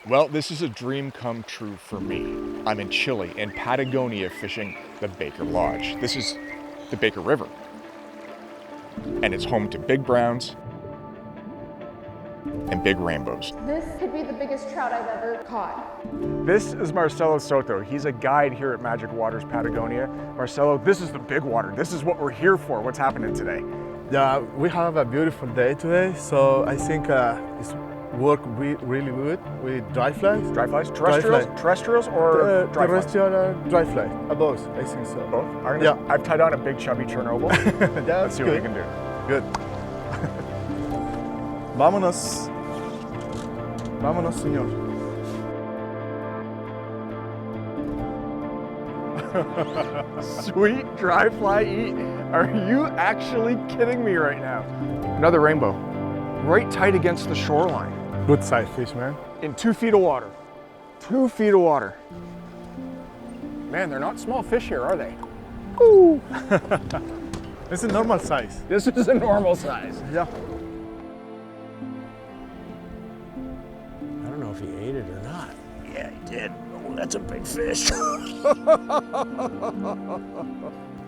Well, this is a dream come true for me. I'm in Chile, in Patagonia, fishing the Baker Lodge. This is the Baker River, and it's home to big browns and big rainbows. This could be the biggest trout I've ever caught. This is Marcelo Soto. He's a guide here at Magic Waters Patagonia. Marcelo, this is the big water. This is what we're here for. What's happening today? Yeah, we have a beautiful day today, so I think it's work really good with dry flies. Dry flies? Terrestrials? Terrestrials or dry flies? Terrestrial dry fly. Both, I think so. Both? Yeah. I've tied on a big chubby Chernobyl. Yeah, Let's see what we can do. Good. Vámonos. Vámonos, señor. Sweet dry fly eat. Are you actually kidding me right now? Another rainbow, right tight against the shoreline. Good size fish, man. In 2 feet of water. 2 feet of water. Man, they're not small fish here, are they? Ooh. It's a normal size. This is a normal size. Yeah. I don't know if he ate it or not. Yeah, he did. Oh, that's a big fish.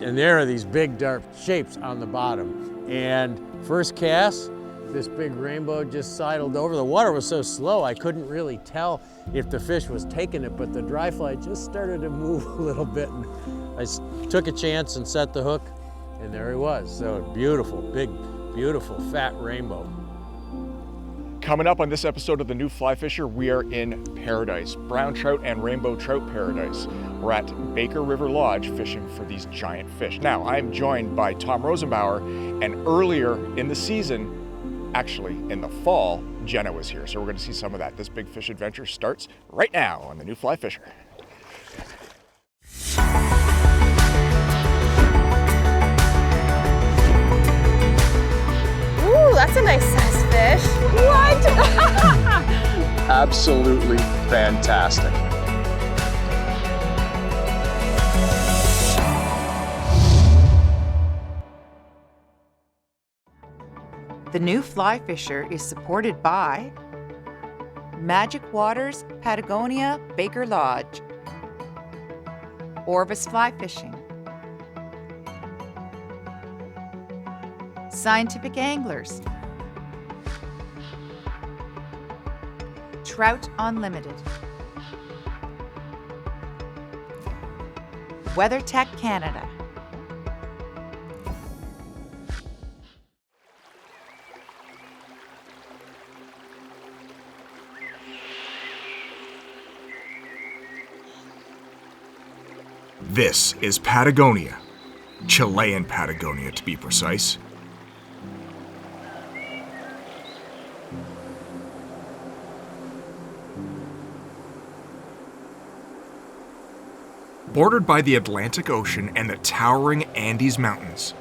And there are these big dark shapes on the bottom. And first cast, this big rainbow just sidled over. The water was so slow, I couldn't really tell if the fish was taking it, but the dry fly just started to move a little bit. And I took a chance and set the hook, and there he was. So beautiful, big, beautiful, fat rainbow. Coming up on this episode of The New Fly Fisher, we are in paradise, brown trout and rainbow trout paradise. We're at Baker River Lodge fishing for these giant fish. Now, I'm joined by Tom Rosenbauer, and earlier in the season, actually in the fall, Jenna was here. So we're going to see some of that. This big fish adventure starts right now on The New Fly Fisher. Ooh, that's a nice size fish. What? Absolutely fantastic. The New Fly Fisher is supported by Magic Waters Patagonia Baker Lodge, Orvis Fly Fishing, Scientific Anglers, Trout Unlimited, WeatherTech Canada. This is Patagonia, Chilean Patagonia to be precise. Bordered by the Atlantic Ocean and the towering Andes Mountains,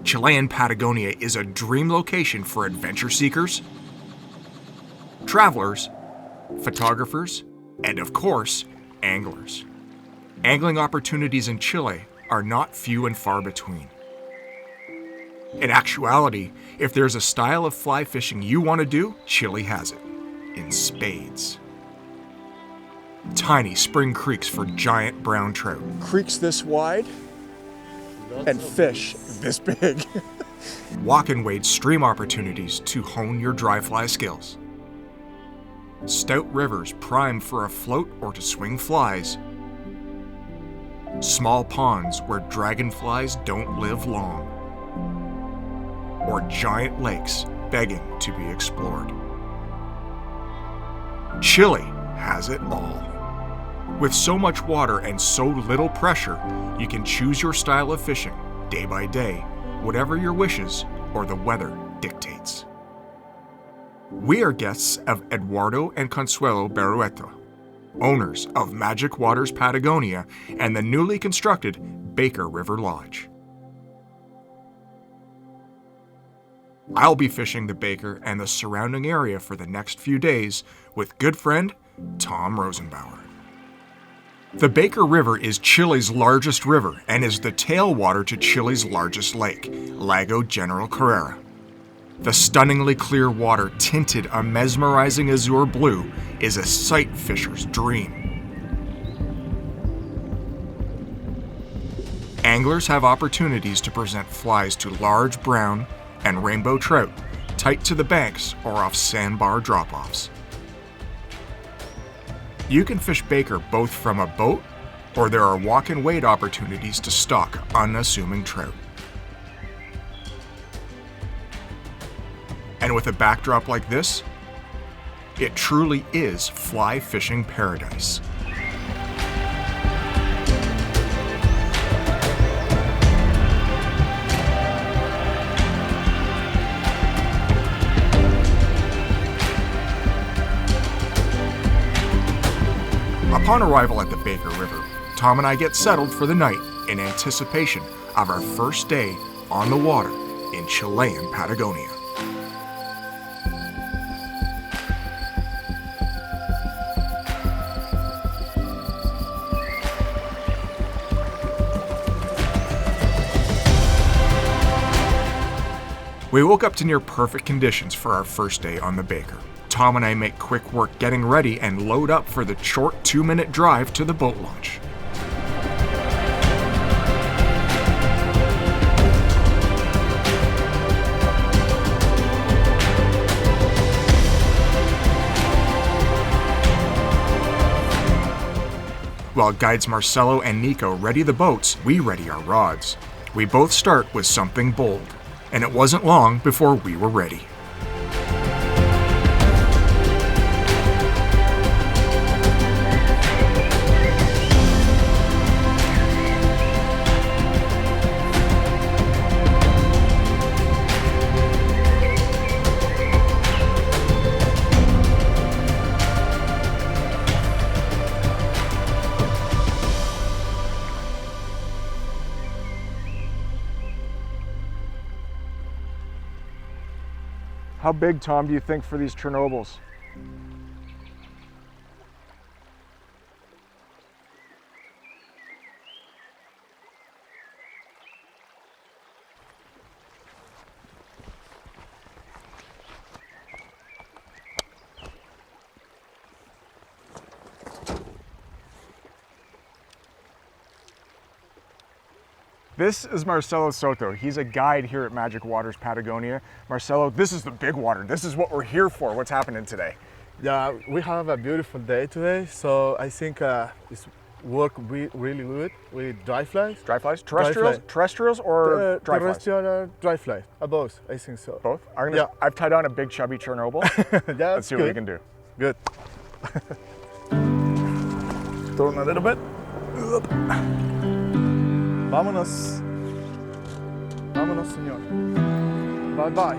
Chilean Patagonia is a dream location for adventure seekers, travelers, photographers, and of course, anglers. Angling opportunities in Chile are not few and far between. In actuality, if there's a style of fly fishing you want to do, Chile has it, in spades. Tiny spring creeks for giant brown trout. Creeks this wide and fish this big. Walk and wade stream opportunities to hone your dry fly skills. Stout rivers prime for a float or to swing flies. Small ponds where dragonflies don't live long. Or giant lakes begging to be explored. Chile has it all. With so much water and so little pressure, you can choose your style of fishing day by day, whatever your wishes or the weather dictates. We are guests of Eduardo and Consuelo Berrueto, owners of Magic Waters Patagonia and the newly constructed Baker River Lodge. I'll be fishing the Baker and the surrounding area for the next few days with good friend Tom Rosenbauer. The Baker River is Chile's largest river and is the tailwater to Chile's largest lake, Lago General Carrera. The stunningly clear water, tinted a mesmerizing azure blue, is a sight fisher's dream. Anglers have opportunities to present flies to large brown and rainbow trout tight to the banks or off sandbar drop-offs. You can fish Baker both from a boat, or there are walk and wade opportunities to stalk unassuming trout. And with a backdrop like this, it truly is fly fishing paradise. Upon arrival at the Baker River, Tom and I get settled for the night in anticipation of our first day on the water in Chilean Patagonia. We woke up to near perfect conditions for our first day on the Baker. Tom and I make quick work getting ready and load up for the short 2-minute drive to the boat launch. While guides Marcelo and Nico ready the boats, we ready our rods. We both start with something bold, and it wasn't long before we were ready. How big, Tom, do you think for these Chernobyls? This is Marcelo Soto. He's a guide here at Magic Waters Patagonia. Marcelo, this is the big water. This is what we're here for. What's happening today? Yeah, we have a beautiful day today, so I think it's work really good with dry flies. Dry flies? Terrestrials? Terrestrials or dry flies? Terrestrial dry fly. Both, I think so. Both? I've tied on a big chubby Chernobyl. Yeah, Let's see what we can do. Good. Throw in a little bit. Vámonos. Vámonos, señor. Bye bye.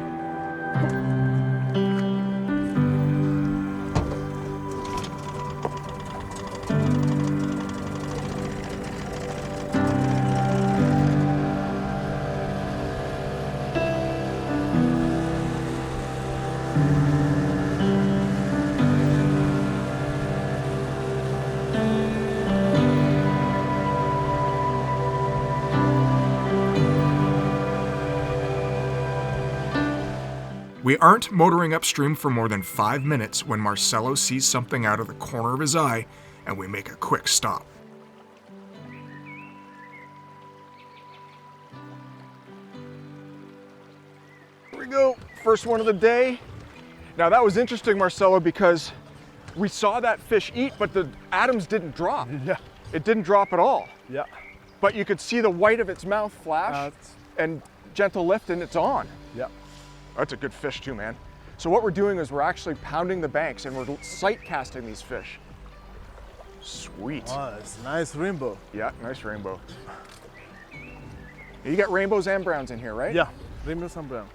We aren't motoring upstream for more than 5 minutes when Marcelo sees something out of the corner of his eye, and we make a quick stop. Here we go, first one of the day. Now that was interesting, Marcelo, because we saw that fish eat, but the atoms didn't drop. Yeah. It didn't drop at all. Yeah. But you could see the white of its mouth flash and gentle lift, and it's on. Yeah. That's a good fish too, man. So what we're doing is we're actually pounding the banks and we're sight casting these fish. Sweet. Oh, it's a nice rainbow. Yeah, nice rainbow. You got rainbows and browns in here, right? Yeah, rainbows and brown.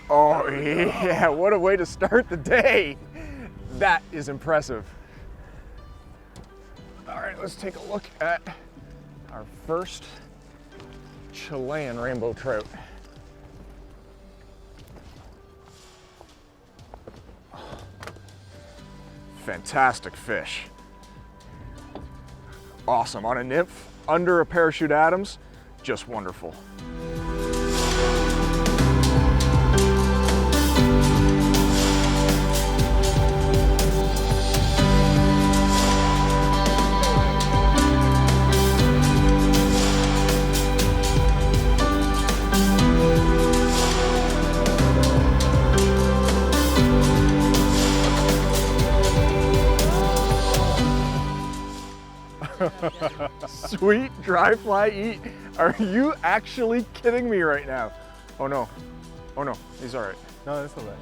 Oh yeah, what a way to start the day. That is impressive. All right, let's take a look at our first Chilean rainbow trout. Fantastic fish. Awesome, on a nymph, under a parachute Adams, just wonderful. Sweet dry fly eat. Are you actually kidding me right now? Oh no. Oh no, he's all right. No, that's all right.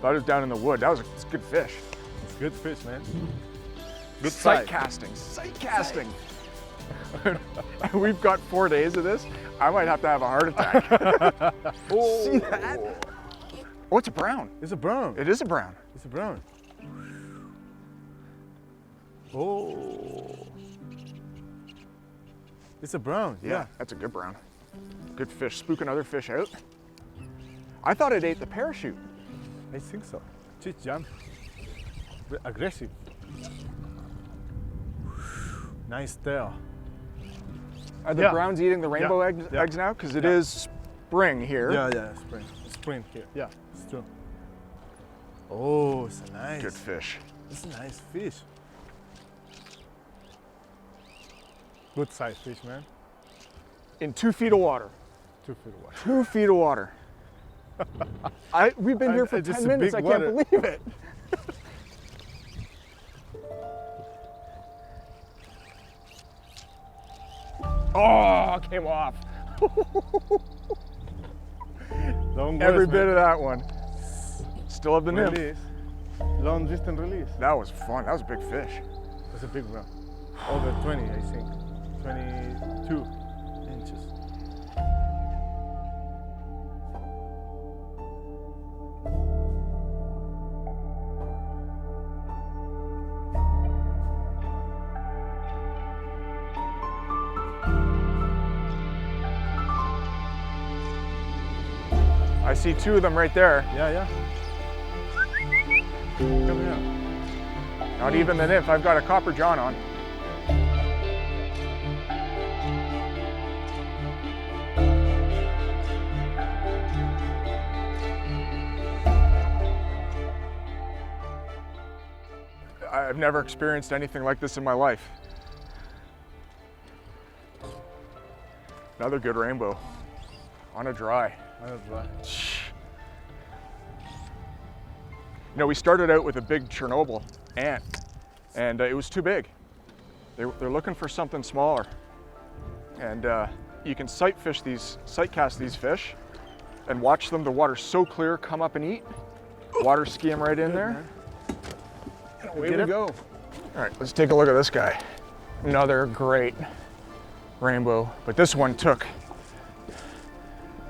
Thought it was down in the wood. It's good fish. It's good fish, man. Good sight casting, sight casting. We've got 4 days of this. I might have to have a heart attack. See that? Oh, it's a brown. It's a brown. It is a brown. It's a brown. Oh. It's a brown, yeah. That's a good brown. Good fish, spooking other fish out. I thought it ate the parachute. I think so. Just jump. Aggressive. Nice tail. Are the browns eating the rainbow eggs now? Because it is spring here. Yeah, spring. Spring here. Yeah, it's true. Oh, it's a nice. Good fish. It's a nice fish. Good size fish, man. In 2 feet of water. 2 feet of water. 2 feet of water. We've been here for 10 minutes. I can't believe it. Oh, came off. Every bit of that one. Still have the nymph. Release. Long distance release. That was fun. That was a big fish. It's a big one. Over 20, I think. 22 inches. I see 2 of them right there. Yeah. Come here. Not even the nymph. I've got a copper john on. I've never experienced anything like this in my life. Another good rainbow on a dry. You know, we started out with a big Chernobyl ant, and it was too big. They're looking for something smaller. And you can sight cast these fish and watch them. The water's so clear, come up and eat. Water ski them right in there. And away we go. All right, let's take a look at this guy. Another great rainbow, but this one took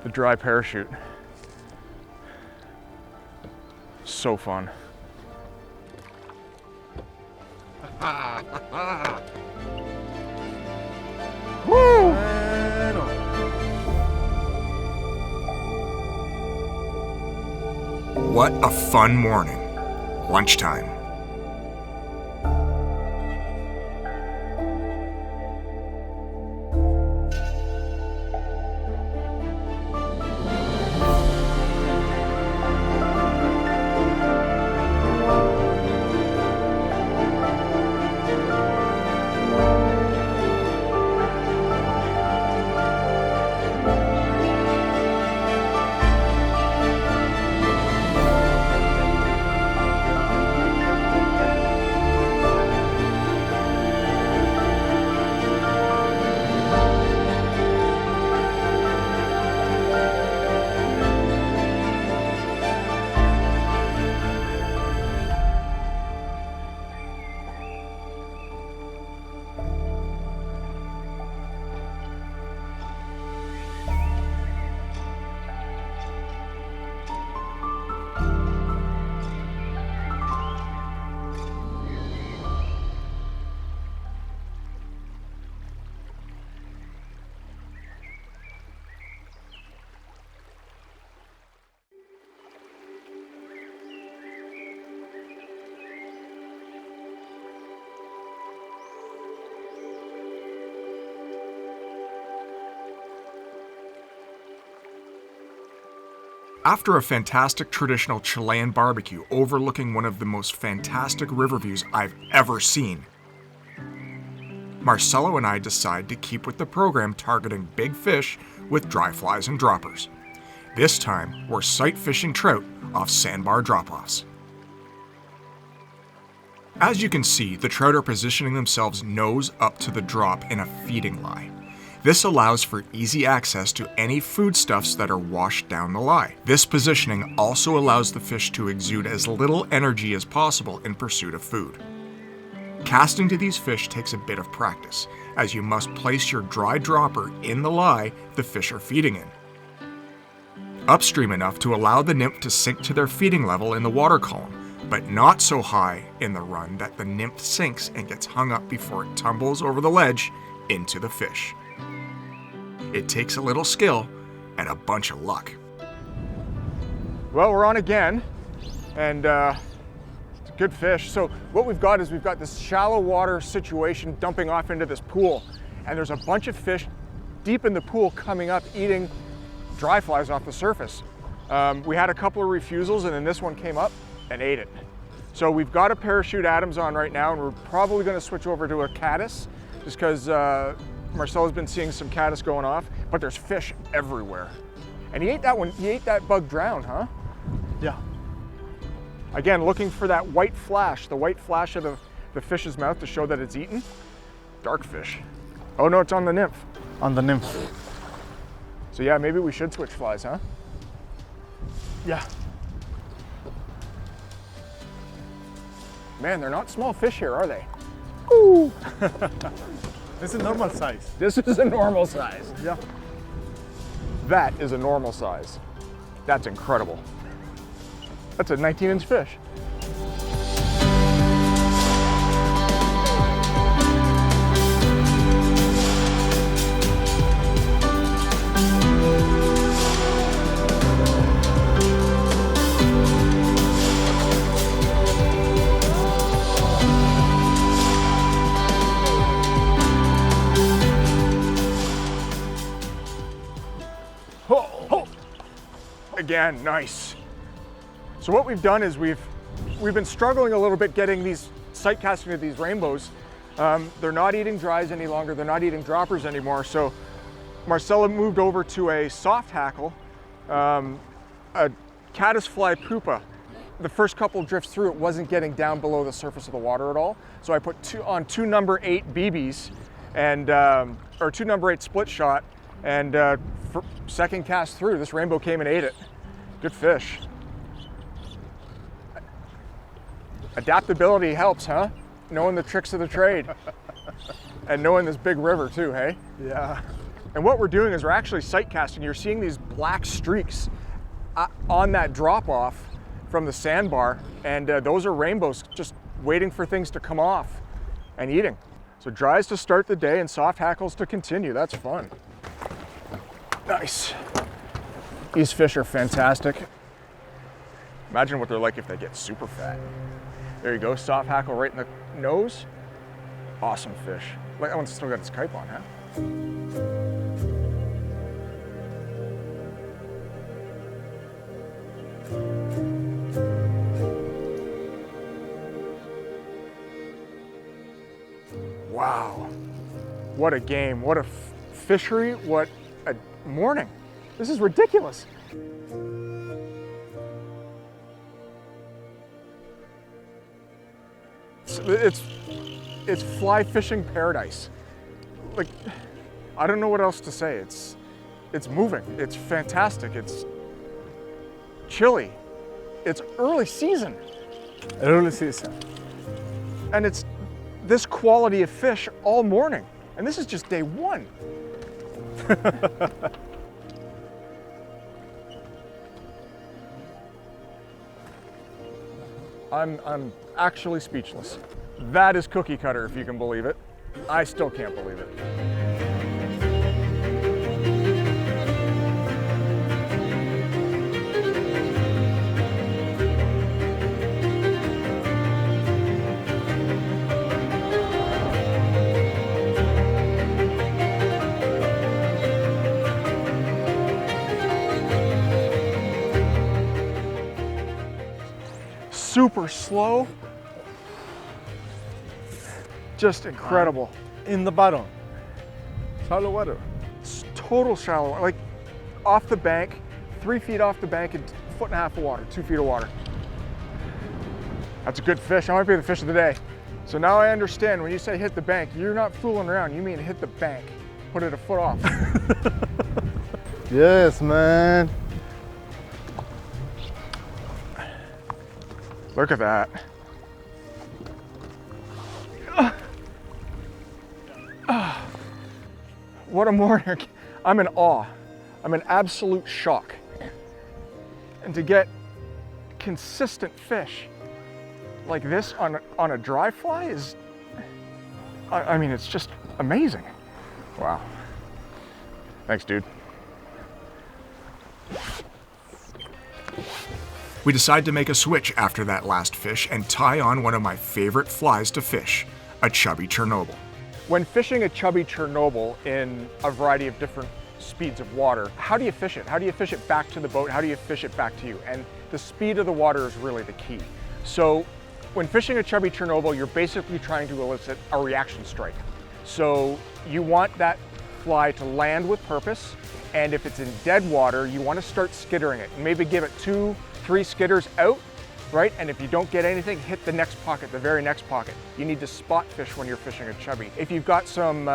the dry parachute. So fun. Woo! What a fun morning. Lunchtime. After a fantastic traditional Chilean barbecue overlooking one of the most fantastic river views I've ever seen, Marcelo and I decide to keep with the program targeting big fish with dry flies and droppers. This time, we're sight fishing trout off sandbar drop-offs. As you can see, the trout are positioning themselves nose up to the drop in a feeding lie. This allows for easy access to any foodstuffs that are washed down the lie. This positioning also allows the fish to exude as little energy as possible in pursuit of food. Casting to these fish takes a bit of practice, as you must place your dry dropper in the lie the fish are feeding in, upstream enough to allow the nymph to sink to their feeding level in the water column, but not so high in the run that the nymph sinks and gets hung up before it tumbles over the ledge into the fish. It takes a little skill and a bunch of luck. Well, we're on again, and it's a good fish. So what we've got is we've got this shallow water situation dumping off into this pool, and there's a bunch of fish deep in the pool coming up eating dry flies off the surface. We had a couple of refusals, and then this one came up and ate it. So we've got a parachute Adams on right now, and we're probably going to switch over to a caddis, just because Marcelo's been seeing some caddis going off, but there's fish everywhere. And he ate that one, he ate that bug drown, huh? Yeah. Again, looking for that white flash, the white flash of the fish's mouth to show that it's eaten. Dark fish. Oh no, it's on the nymph. On the nymph. So yeah, maybe we should switch flies, huh? Yeah. Man, they're not small fish here, are they? Ooh. It's a normal size. This is a normal size. Yeah. That is a normal size. That's incredible. That's a 19-inch fish. Again, nice. So what we've done is we've been struggling a little bit getting these sight casting to these rainbows. They're not eating dries any longer. They're not eating droppers anymore. So Marcella moved over to a soft hackle, a caddisfly pupa. The first couple drifts through, it wasn't getting down below the surface of the water at all. So I put two number 8 BBs and or 2 number 8 split shot, and for second cast through, this rainbow came and ate it. Good fish. Adaptability helps, huh? Knowing the tricks of the trade. And knowing this big river too, hey? Yeah. And what we're doing is we're actually sight casting. You're seeing these black streaks on that drop off from the sandbar, and those are rainbows just waiting for things to come off and eating. So dries to start the day and soft hackles to continue. That's fun. Nice. These fish are fantastic. Imagine what they're like if they get super fat. There you go, soft hackle right in the nose. Awesome fish. Like, that one's still got its kype on, huh? Wow, what a game, what a fishery, what a morning. This is ridiculous. It's fly fishing paradise. Like, I don't know what else to say. It's moving, it's fantastic, it's chilly, it's early season. Early season. And it's this quality of fish all morning. And this is just day one. I'm actually speechless. That is cookie cutter, if you can believe it. I still can't believe it. Super slow, just incredible. In the bottom, shallow water. It's total shallow, like off the bank, 3 feet off the bank and 1.5 feet of water, 2 feet of water. That's a good fish. That might be the fish of the day. So now I understand when you say hit the bank, you're not fooling around, you mean hit the bank. Put it a foot off. Yes, man. Look at that. What a morning. I'm in awe. I'm in absolute shock. And to get consistent fish like this on a dry fly is, I mean, it's just amazing. Wow. Thanks, dude. We decide to make a switch after that last fish and tie on one of my favorite flies to fish, a chubby Chernobyl. When fishing a chubby Chernobyl in a variety of different speeds of water, how do you fish it? How do you fish it back to the boat? How do you fish it back to you? And the speed of the water is really the key. So when fishing a chubby Chernobyl, you're basically trying to elicit a reaction strike. So you want that fly to land with purpose, and if it's in dead water, you want to start skittering it. Maybe give it 2-3 skitters out, right? And if you don't get anything, hit the next pocket, the very next pocket. You need to spot fish when you're fishing a chubby. If you've got some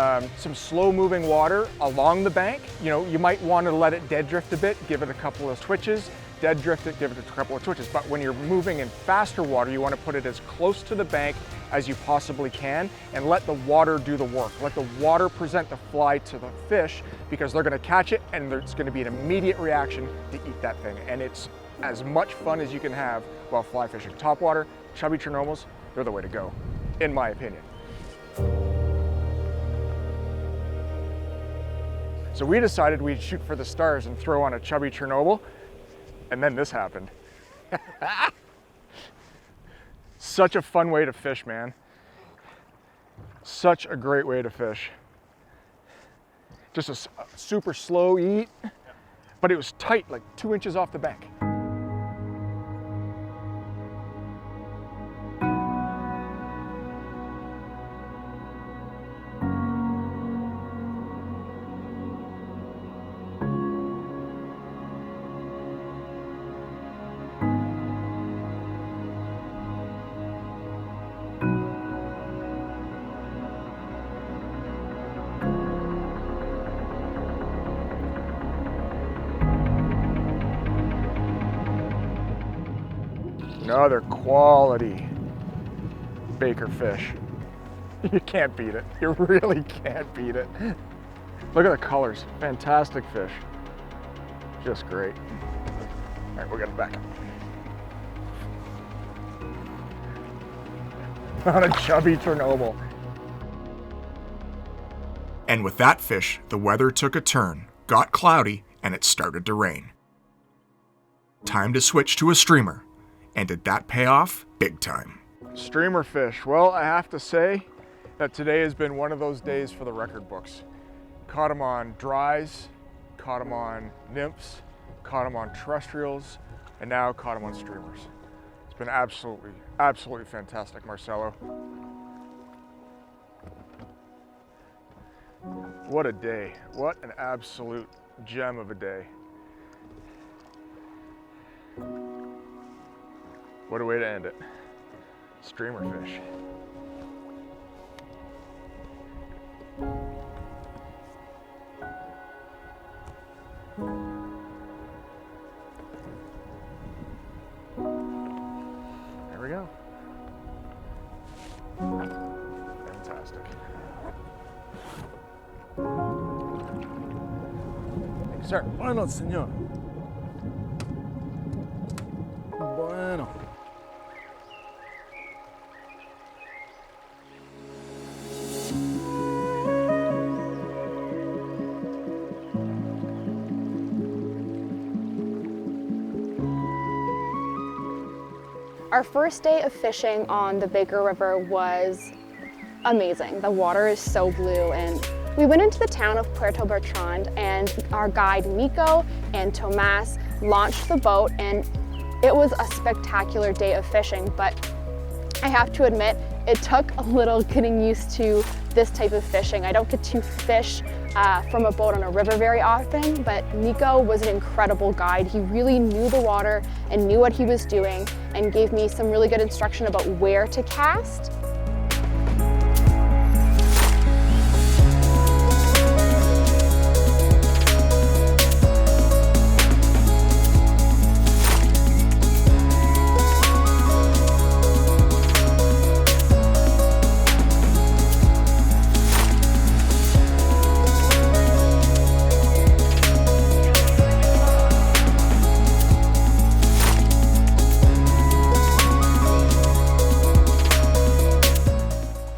slow moving water along the bank, you know, you might want to let it dead drift a bit, give it a couple of switches, dead drift it, give it a couple of twitches. But when you're moving in faster water, you want to put it as close to the bank as you possibly can and let the water do the work. Let the water present the fly to the fish because they're going to catch it and there's going to be an immediate reaction to eat that thing. And it's as much fun as you can have while fly fishing. Topwater, chubby Chernobyls, they're the way to go, in my opinion. So we decided we'd shoot for the stars and throw on a chubby Chernobyl, and then this happened. Such a fun way to fish, man. Such a great way to fish. Just a super slow eat, but it was tight, like 2 inches off the bank. Another quality baker fish. You can't beat it. You really can't beat it. Look at the colors. Fantastic fish. Just great. All right, we'll get it back. On a chubby Chernobyl. And with that fish, the weather took a turn, got cloudy, and it started to rain. Time to switch to a streamer. And did that pay off big time? Streamer fish. Well, I have to say that today has been one of those days for the record books. Caught them on dries, caught them on nymphs, caught them on terrestrials, and now caught them on streamers. It's been absolutely, absolutely fantastic, Marcelo. What a day. What an absolute gem of a day. What a way to end it. Streamer fish. There we go. Fantastic. Thank you, sir. Bueno, señor. Bueno. Our first day of fishing on the Baker River was amazing. The water is so blue, and we went into the town of Puerto Bertrand, and our guide Nico and Tomas launched the boat, and it was a spectacular day of fishing. But I have to admit, it took a little getting used to this type of fishing. I don't get to fish from a boat on a river very often, but Nico was an incredible guide. He really knew the water and knew what he was doing and gave me some really good instruction about where to cast.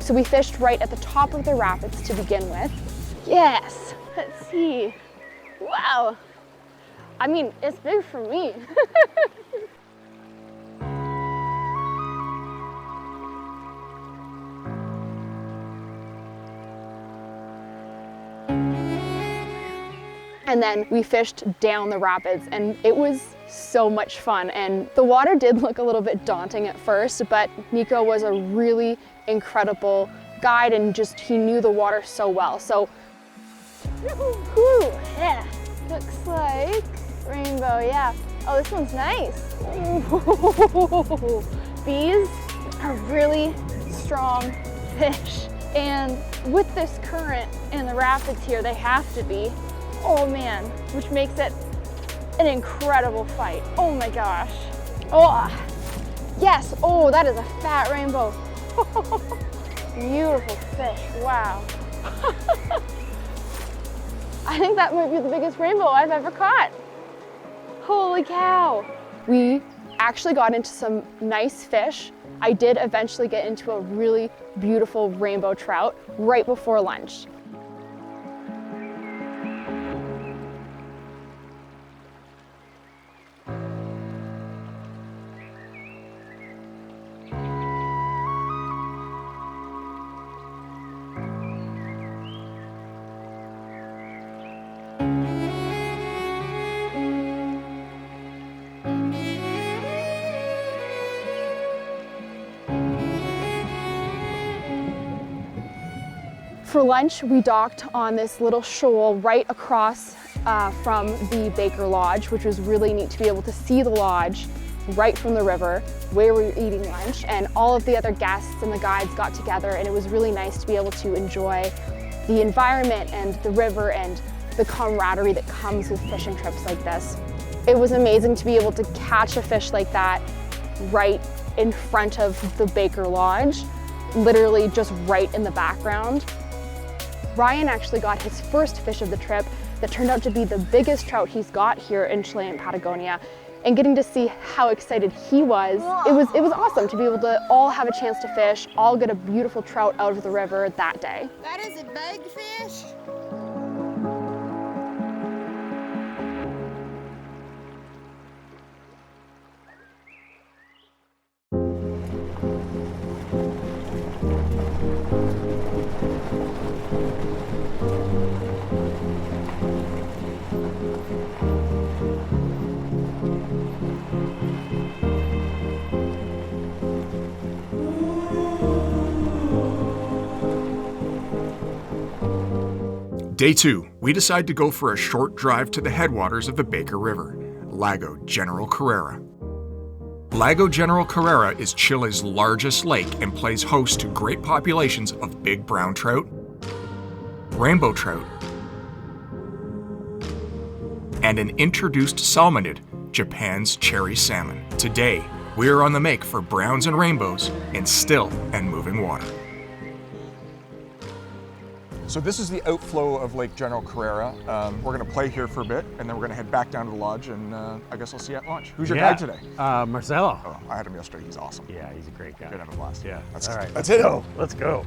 So we fished right at the top of the rapids to begin with. Yes, let's see. Wow. I mean, it's big for me. And then we fished down the rapids, and it was so much fun. And the water did look a little bit daunting at first, but Nico was a really incredible guide, and just he knew the water so well. So, whew, yeah, looks like rainbow, yeah. Oh, this one's nice. Ooh, these are really strong fish. And with this current and the rapids here, they have to be. Oh man, which makes it an incredible fight. Oh my gosh. Oh, yes. Oh, that is a fat rainbow. Beautiful fish, wow. I think that might be the biggest rainbow I've ever caught. Holy cow. We actually got into some nice fish. I did eventually get into a really beautiful rainbow trout right before lunch. For lunch, we docked on this little shoal right across from the Baker Lodge, which was really neat to be able to see the lodge right from the river where we were eating lunch. And all of the other guests and the guides got together, and it was really nice to be able to enjoy the environment and the river and the camaraderie that comes with fishing trips like this. It was amazing to be able to catch a fish like that right in front of the Baker Lodge, literally just right in the background. Ryan actually got his first fish of the trip that turned out to be the biggest trout he's got here in Chilean Patagonia, and getting to see how excited he was, it was awesome to be able to all have a chance to fish, all get a beautiful trout out of the river that day. That is a big fish. Day 2, we decide to go for a short drive to the headwaters of the Baker River, Lago General Carrera. Lago General Carrera is Chile's largest lake and plays host to great populations of big brown trout, rainbow trout, and an introduced salmonid, Japan's cherry salmon. Today, we are on the make for browns and rainbows in still and moving water. So this is the outflow of Lake General Carrera. We're gonna play here for a bit, and then we're gonna head back down to the lodge, and I guess I'll see you at lunch. Who's your guide today? Marcelo. Oh, I had him yesterday, he's awesome. Yeah, he's a great guy. We're gonna have a blast. Yeah, That's, all right. that's it. Let's go.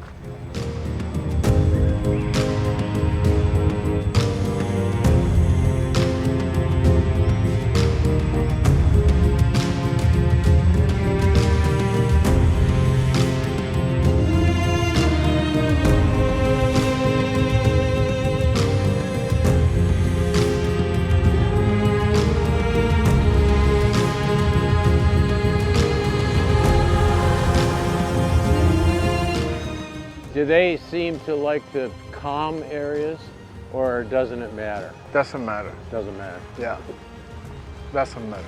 Do they seem to like the calm areas, or doesn't it matter? Doesn't matter. Doesn't matter. Yeah, doesn't matter.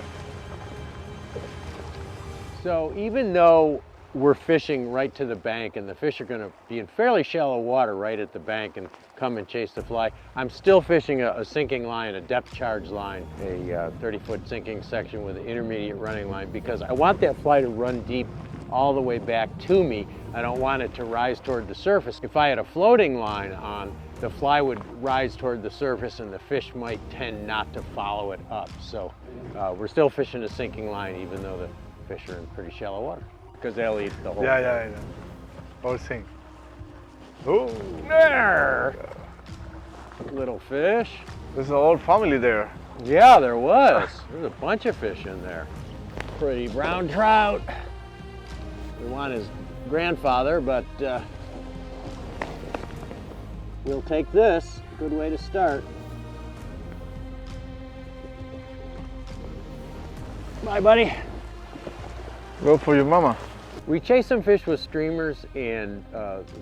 So even though we're fishing right to the bank and the fish are going to be in fairly shallow water right at the bank and come and chase the fly, I'm still fishing a sinking line, a depth charge line, a 30-foot sinking section with an intermediate running line, because I want that fly to run deep all the way back to me. I don't want it to rise toward the surface. If I had a floating line on, the fly would rise toward the surface and the fish might tend not to follow it up. So we're still fishing a sinking line even though the fish are in pretty shallow water, because they'll eat the whole thing. Yeah. All thing. Oh, There! Little fish. there's a whole family there. Yeah, there was. There's a bunch of fish in there. Pretty brown trout. We want his grandfather, but we'll take this. Good way to start. Bye, buddy. Go for your mama. We chased some fish with streamers, and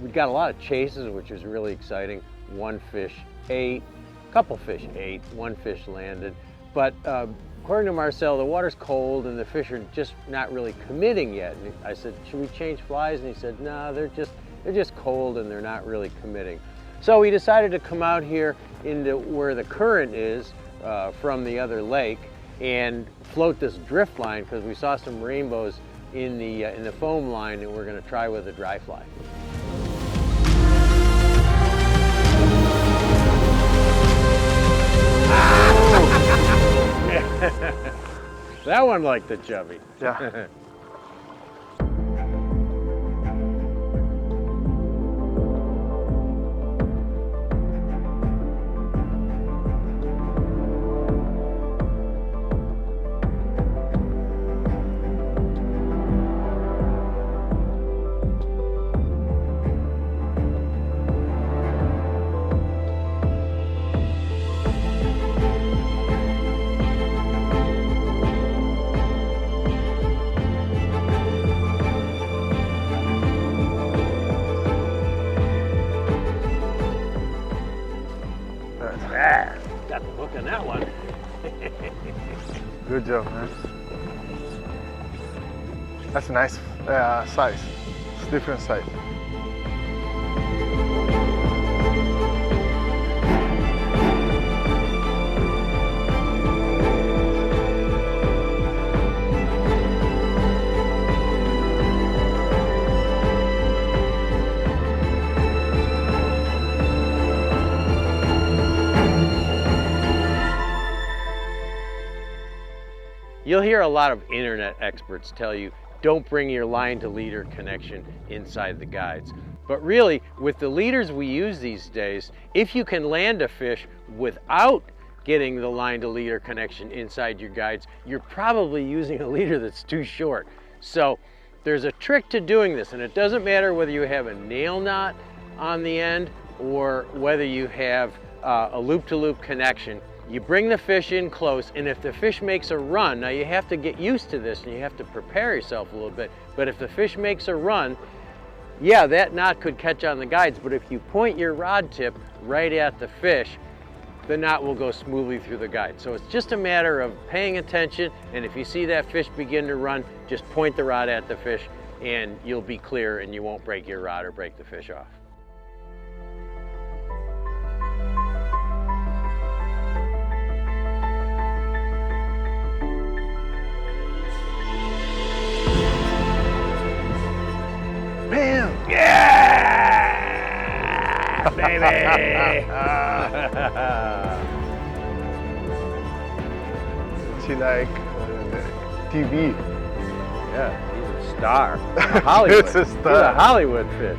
we got a lot of chases, which is really exciting. One fish ate, a couple fish ate, one fish landed. But according to Marcel, the water's cold and the fish are just not really committing yet. And I said, should we change flies? And he said, no, they're just cold and they're not really committing. So we decided to come out here into where the current is from the other lake and float this drift line, because we saw some rainbows in the foam line, and we're going to try with a dry fly. That one liked the chubby. Yeah. Got the hook on that one. Good job, man. That's a nice size. It's different size. You'll hear a lot of internet experts tell you, don't bring your line to leader connection inside the guides. But really, with the leaders we use these days, if you can land a fish without getting the line to leader connection inside your guides, you're probably using a leader that's too short. So there's a trick to doing this, and it doesn't matter whether you have a nail knot on the end or whether you have a loop-to-loop connection. You bring the fish in close, and if the fish makes a run, now you have to get used to this and you have to prepare yourself a little bit, but if the fish makes a run, yeah, that knot could catch on the guides, but if you point your rod tip right at the fish, the knot will go smoothly through the guide. So it's just a matter of paying attention, and if you see that fish begin to run, just point the rod at the fish and you'll be clear and you won't break your rod or break the fish off. Bam! Yeah! Baby! She like TV. Yeah, he's a star. A Hollywood. It's a He's star. a Hollywood fish.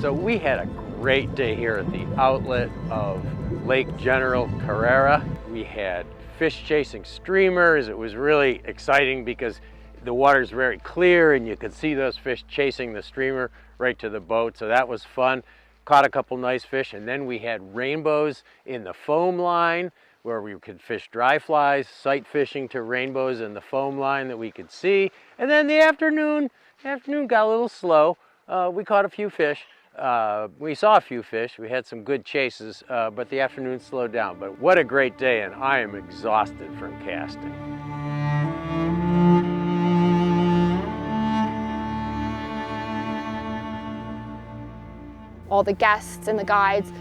So we had a great day here at the outlet of Lake General Carrera. We had fish chasing streamers. It was really exciting because the water's very clear and you could see those fish chasing the streamer right to the boat. So that was fun. Caught a couple nice fish, and then we had rainbows in the foam line where we could fish dry flies, sight fishing to rainbows in the foam line that we could see. And then the afternoon got a little slow. We caught a few fish. We saw a few fish. We had some good chases, but the afternoon slowed down. But what a great day, and I am exhausted from casting. All the guests and the guides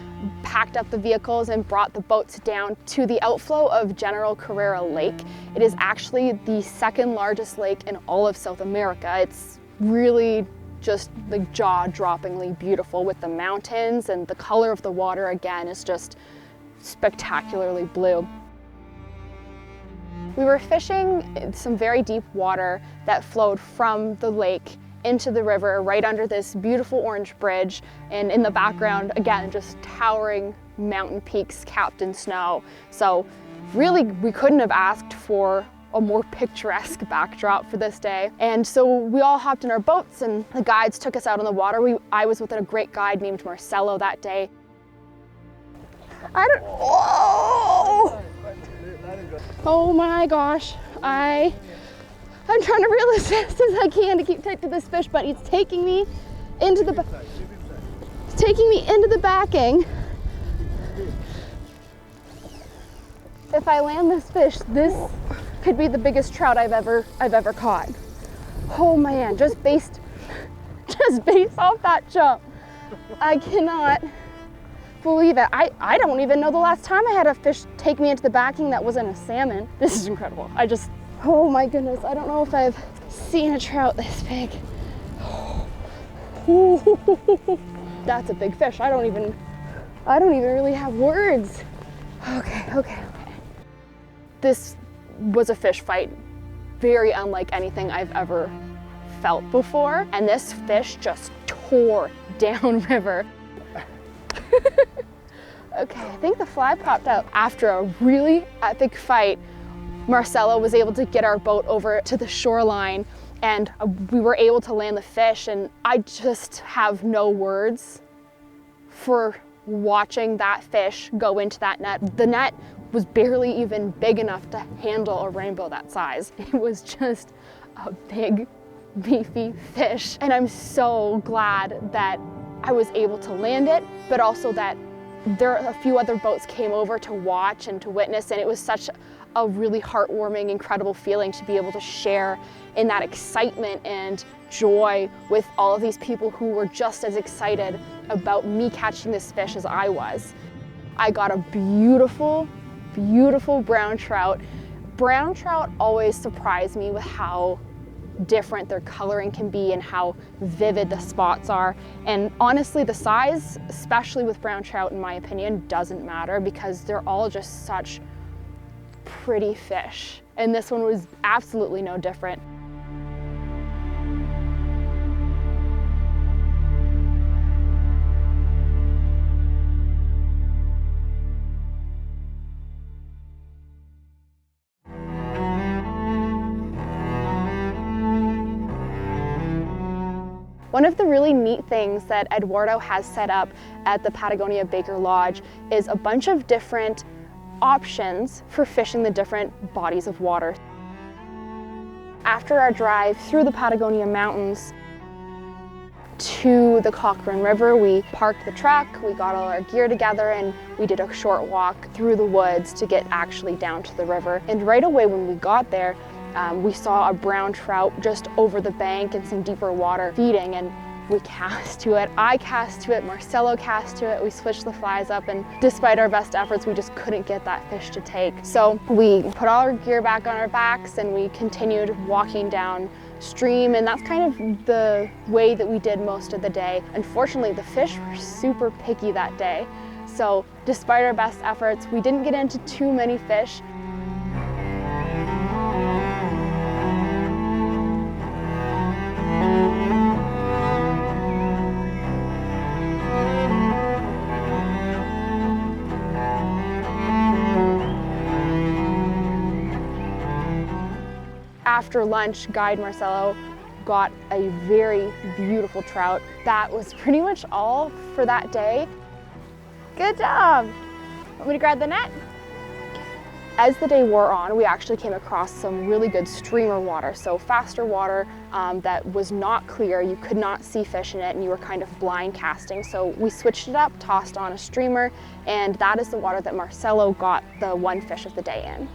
packed up the vehicles and brought the boats down to the outflow of General Carrera Lake. It is actually the second largest lake in all of South America. It's really just like jaw-droppingly beautiful with the mountains, and the color of the water again is just spectacularly blue. We were fishing some very deep water that flowed from the lake into the river right under this beautiful orange bridge, and in the background, again, just towering mountain peaks capped in snow. So really, we couldn't have asked for a more picturesque backdrop for this day. And so we all hopped in our boats and the guides took us out on the water. I was with a great guide named Marcelo that day. Oh my gosh, I'm trying to reel as fast as I can to keep tight to this fish, but it's taking me into the backing. If I land this fish, this could be the biggest trout I've ever caught. Oh man, just based off that jump, I cannot believe it. I don't even know the last time I had a fish take me into the backing that wasn't a salmon. This is incredible. Oh my goodness, I don't know if I've seen a trout this big. That's a big fish. I don't even really have words. Okay. This was a fish fight, very unlike anything I've ever felt before. And this fish just tore downriver. Okay, I think the fly popped out. After a really epic fight, Marcelo was able to get our boat over to the shoreline and we were able to land the fish, and I just have no words for watching that fish go into that net. The net was barely even big enough to handle a rainbow that size. It was just a big, beefy fish. And I'm so glad that I was able to land it, but also that a few other boats came over to watch and to witness, and it was such a really heartwarming, incredible feeling to be able to share in that excitement and joy with all of these people who were just as excited about me catching this fish as I was. I got a beautiful, beautiful brown trout. Brown trout always surprise me with how different their coloring can be and how vivid the spots are. And honestly, the size, especially with brown trout, in my opinion, doesn't matter because they're all just such pretty fish. And this one was absolutely no different. One of the really neat things that Eduardo has set up at the Patagonia Baker Lodge is a bunch of different options for fishing the different bodies of water. After our drive through the Patagonia Mountains to the Cochrane River, we parked the truck, we got all our gear together, and we did a short walk through the woods to get actually down to the river. And right away when we got there, we saw a brown trout just over the bank in some deeper water feeding, and we cast to it. I cast to it, Marcelo cast to it, we switched the flies up, and despite our best efforts, we just couldn't get that fish to take. So we put all our gear back on our backs and we continued walking down stream, and that's kind of the way that we did most of the day. Unfortunately, the fish were super picky that day. So despite our best efforts, we didn't get into too many fish. After lunch, guide Marcelo got a very beautiful trout. That was pretty much all for that day. Good job. Want me to grab the net? As the day wore on, we actually came across some really good streamer water, so faster water that was not clear. You could not see fish in it and you were kind of blind casting. So we switched it up, tossed on a streamer, and that is the water that Marcelo got the one fish of the day in.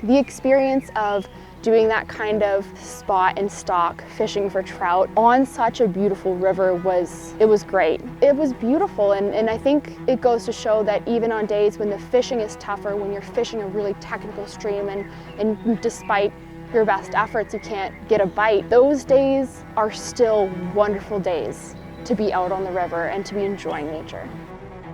The experience of doing that kind of spot and stock fishing for trout on such a beautiful river was great. It was beautiful, and I think it goes to show that even on days when the fishing is tougher, when you're fishing a really technical stream and despite your best efforts you can't get a bite, those days are still wonderful days to be out on the river and to be enjoying nature.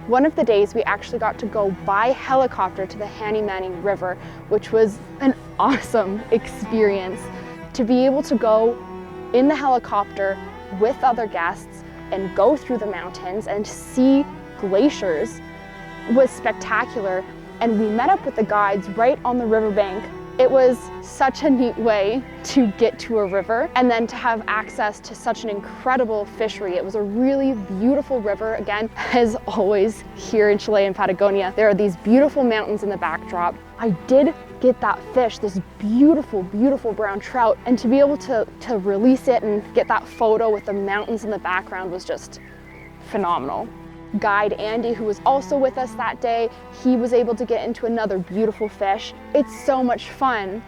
One of the days we actually got to go by helicopter to the Hanimani River, which was an awesome experience. To be able to go in the helicopter with other guests and go through the mountains and see glaciers was spectacular. And we met up with the guides right on the riverbank. It was such a neat way to get to a river and then to have access to such an incredible fishery. It was a really beautiful river. Again, as always here in Chilean Patagonia, there are these beautiful mountains in the backdrop. I did get that fish, this beautiful, beautiful brown trout, and to be able to release it and get that photo with the mountains in the background was just phenomenal. Guide Andy, who was also with us that day, he was able to get into another beautiful fish. It's so much fun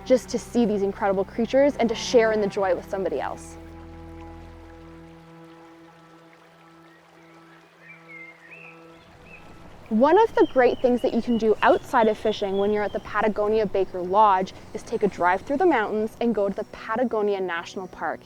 just to see these incredible creatures and to share in the joy with somebody else. One of the great things that you can do outside of fishing when you're at the Patagonia Baker Lodge is take a drive through the mountains and go to the Patagonia National Park.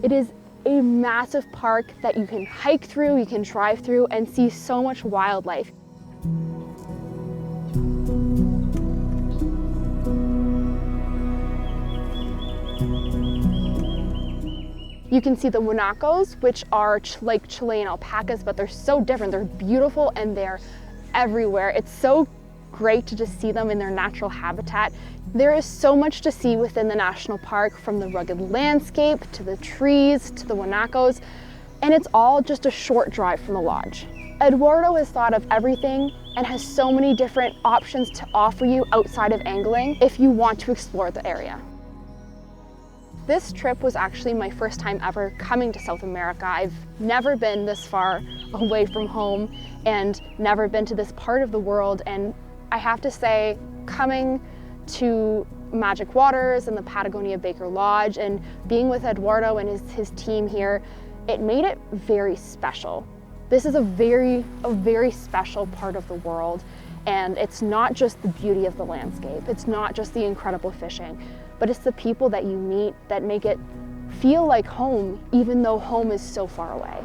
It is a massive park that you can hike through, you can drive through, and see so much wildlife. You can see the guanacos, which are like Chilean alpacas, but they're so different. They're beautiful and they're everywhere. It's so great to just see them in their natural habitat. There is so much to see within the national park, from the rugged landscape to the trees to the guanacos, and it's all just a short drive from the lodge. Eduardo has thought of everything and has so many different options to offer you outside of angling if you want to explore the area. This trip was actually my first time ever coming to South America. I've never been this far away from home and never been to this part of the world, and I have to say, coming to Magic Waters and the Patagonia Baker Lodge and being with Eduardo and his team here, it made it very special. This is a very special part of the world, and it's not just the beauty of the landscape, it's not just the incredible fishing, but it's the people that you meet that make it feel like home, even though home is so far away.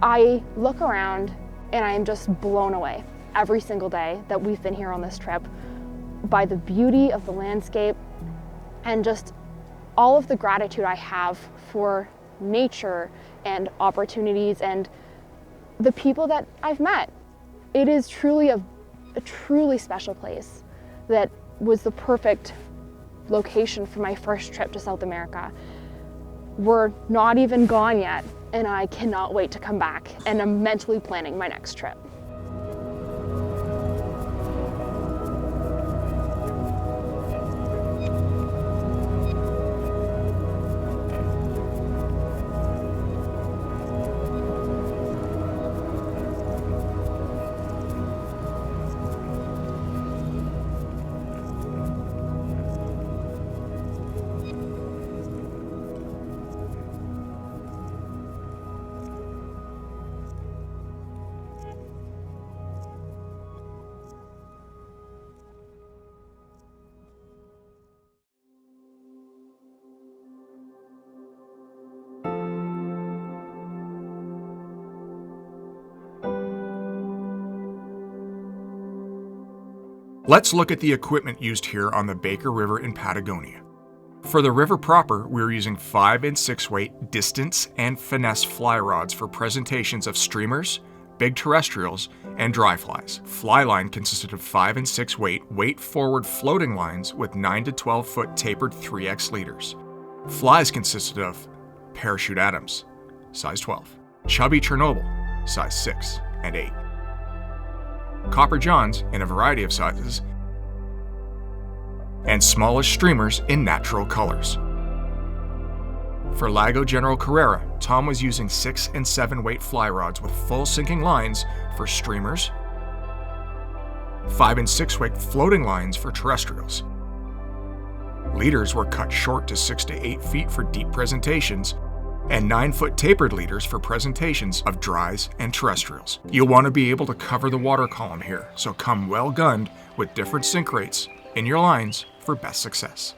I look around and I am just blown away every single day that we've been here on this trip by the beauty of the landscape and just all of the gratitude I have for nature and opportunities and the people that I've met. It is truly a truly special place that was the perfect location for my first trip to South America. We're not even gone yet, and I cannot wait to come back, and I'm mentally planning my next trip. Let's look at the equipment used here on the Baker River in Patagonia. For the river proper, we're using 5 and 6 weight distance and finesse fly rods for presentations of streamers, big terrestrials, and dry flies. Fly line consisted of 5 and 6 weight forward floating lines with 9 to 12 foot tapered 3x leaders. Flies consisted of Parachute Adams, size 12, Chubby Chernobyl, size 6 and 8, Copper Johns in a variety of sizes, and smallish streamers in natural colors. For Lago General Carrera Tom was using 6 and 7 weight fly rods with full sinking lines for streamers, 5 and 6 weight floating lines for terrestrials. Leaders were cut short to 6 to 8 feet for deep presentations, and 9-foot tapered leaders for presentations of dries and terrestrials. You'll want to be able to cover the water column here, so come well gunned with different sink rates in your lines for best success.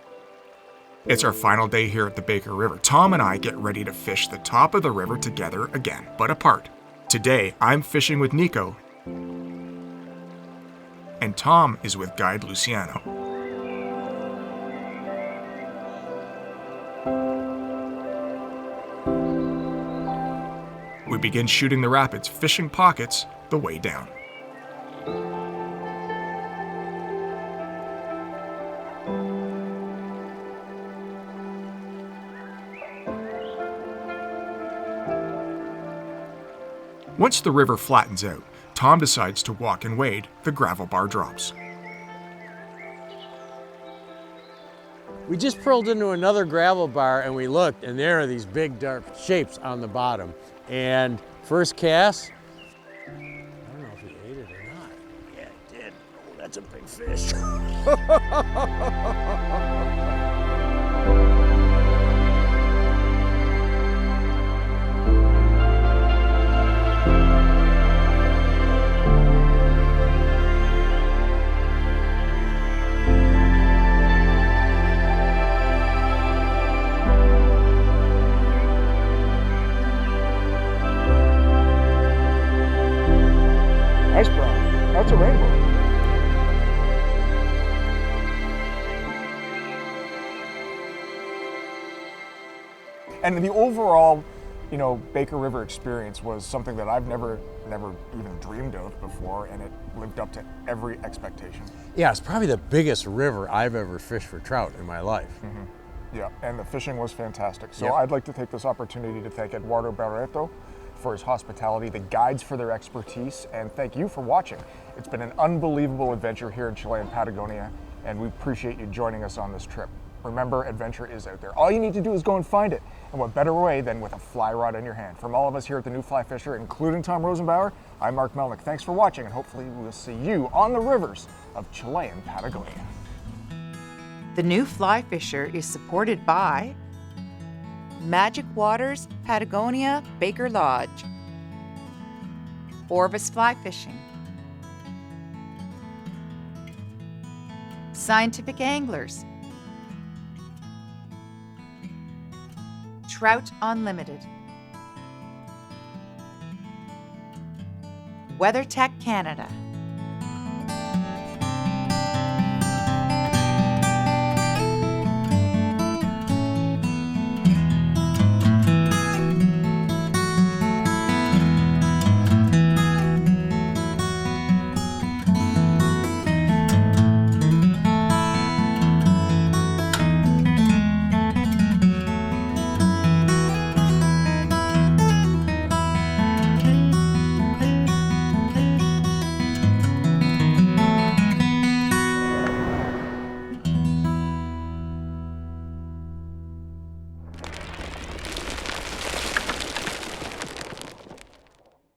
It's our final day here at the Baker River. Tom and I get ready to fish the top of the river together again, but apart. Today, I'm fishing with Nico, and Tom is with guide Luciano. We begin shooting the rapids, fishing pockets the way down. Once the river flattens out, Tom decides to walk and wade the gravel bar drops. We just pulled into another gravel bar and we looked, and there are these big dark shapes on the bottom. And first cast, I don't know if he ate it or not. Yeah, he did. Oh, that's a big fish. Nice brown. That's a rainbow. And the overall, Baker River experience was something that I've never even dreamed of before, and it lived up to every expectation. Yeah, it's probably the biggest river I've ever fished for trout in my life. Mm-hmm. Yeah, and the fishing was fantastic. So Yep. I'd like to take this opportunity to thank Eduardo Barreto for his hospitality, the guides for their expertise, and thank you for watching. It's been an unbelievable adventure here in Chilean Patagonia, and we appreciate you joining us on this trip. Remember, adventure is out there. All you need to do is go and find it. And what better way than with a fly rod in your hand? From all of us here at the New Fly Fisher, including Tom Rosenbauer, I'm Mark Melnick. Thanks for watching, and hopefully we'll see you on the rivers of Chilean Patagonia. The New Fly Fisher is supported by Magic Waters, Patagonia, Baker Lodge, Orvis Fly Fishing, Scientific Anglers, Trout Unlimited, WeatherTech Canada.